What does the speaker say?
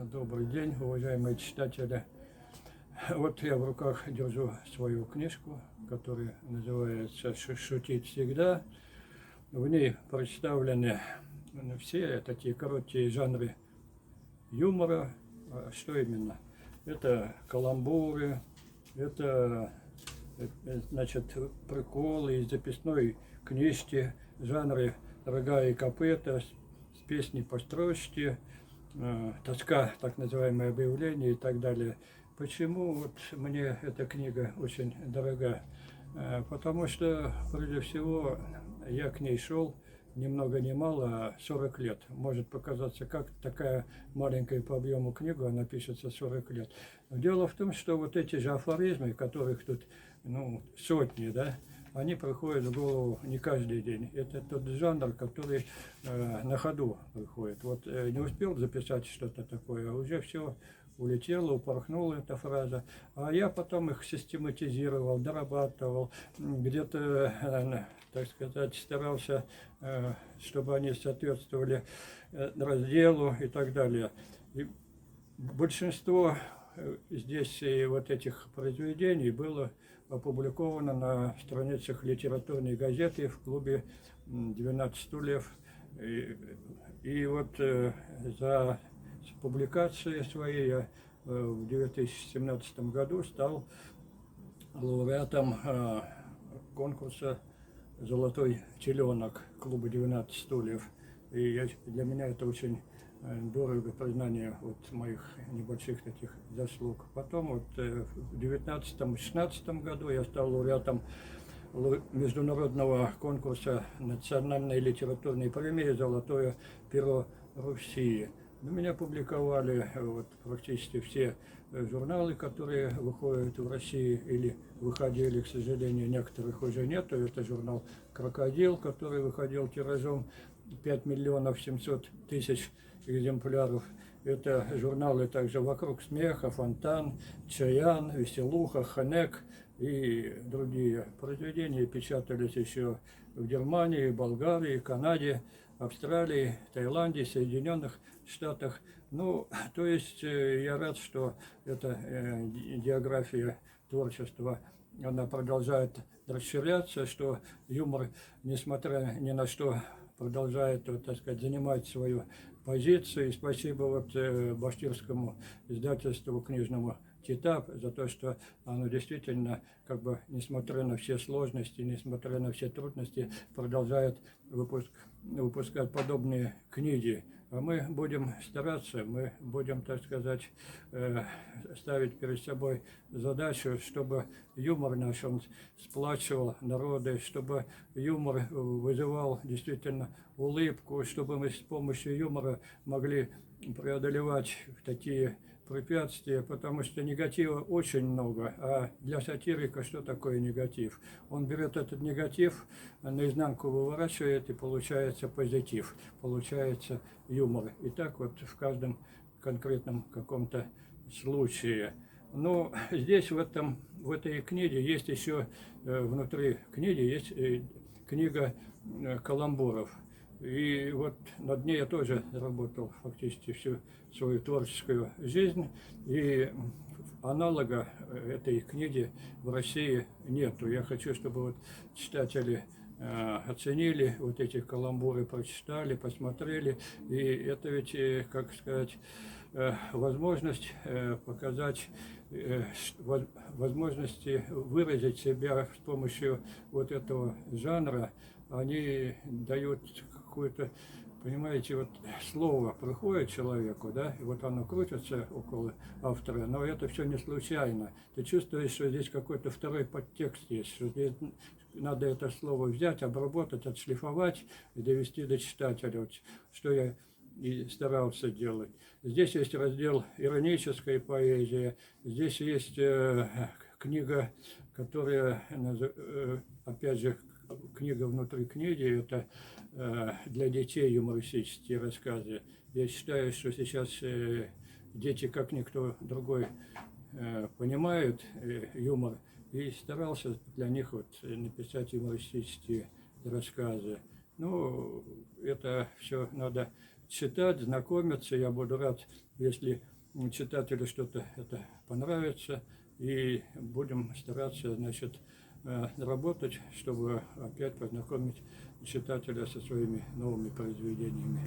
Добрый день, уважаемые читатели. Вот я в руках держу свою книжку, которая называется «Шутить всегда». В ней представлены все такие короткие жанры юмора. Что именно? Это каламбуры, это значит, приколы из записной книжки, жанры «Рога и копыта», с песней построчки, тоска, так называемое объявление и так далее. Почему вот мне эта книга очень дорога? Потому что, прежде всего, я к ней шел ни много ни мало 40 лет. Может показаться, как такая маленькая по объему книга, она пишется 40 лет. Дело в том, что вот эти же афоризмы, которых тут сотни, да, они приходят в голову не каждый день. Это тот жанр, который на ходу приходит. Вот не успел записать что-то такое, а уже все улетела, упорхнула эта фраза. А я потом их систематизировал, дорабатывал, где-то, так сказать, старался, чтобы они соответствовали разделу и так далее. И большинство здесь вот этих произведений было опубликовано на страницах литературной газеты в клубе «12 стульев». И вот за публикацией своей я в 2017 году стал лауреатом конкурса «Золотой теленок» клуба «12 стульев». И для меня это очень дорого признание вот моих небольших таких заслуг. Потом вот в 2019-2016 году я стал лауреатом международного конкурса национальной литературной премии «Золотое перо Руси». Меня публиковали вот практически все журналы, которые выходят в России или выходили, к сожалению, некоторых уже нет. Это журнал «Крокодил», который выходил тиражом 5 миллионов 700 тысяч экземпляров. Это журналы также «Вокруг смеха», «Фонтан», «Чаян», «Веселуха», «Ханек» и другие. Произведения печатались еще в Германии, Болгарии, Канаде, Австралии, Таиланде, Соединенных Штатах. Ну, то есть я рад, что эта география творчества, она продолжает расширяться, что юмор, несмотря ни на что, продолжает, вот, так сказать, занимать свою позицию. И спасибо вот башкирскому издательству книжному «Титап» за то, что оно действительно, как бы, несмотря на все сложности, несмотря на все трудности, продолжает выпускать подобные книги. А мы будем стараться, мы будем, так сказать, ставить перед собой задачу, чтобы юмор наш, он сплачивал народы, чтобы юмор вызывал действительно улыбку, чтобы мы с помощью юмора могли преодолевать такие препятствия, потому что негатива очень много. А для сатирика что такое негатив? Он берет этот негатив, наизнанку выворачивает, и получается позитив, получается юмор. И так вот в каждом конкретном каком-то случае. Но здесь в этой книге есть еще, внутри книги есть книга каламбуров. И вот над ней я тоже работал фактически всю свою творческую жизнь. И аналога этой книги в России нету. Я хочу, чтобы вот читатели оценили вот эти каламбуры, прочитали, посмотрели. И это ведь, как сказать, возможность показать, возможности выразить себя с помощью вот этого жанра. Они дают какое-то, понимаете, вот слово приходит человеку, да, и вот оно крутится около автора, но это все не случайно. Ты чувствуешь, что здесь какой-то второй подтекст есть, что здесь надо это слово взять, обработать, отшлифовать и довести до читателя, вот, что я и старался делать. Здесь есть раздел «Ироническая поэзия», здесь есть книга, которая, опять же, книга внутри книги, это для детей юмористические рассказы. Я считаю, что сейчас дети, как никто другой, понимают юмор, и старался для них вот написать юмористические рассказы. Ну, это все надо читать, знакомиться. Я буду рад, если читателю что-то это понравится. И будем стараться, значит, работать, чтобы опять познакомить читателя со своими новыми произведениями.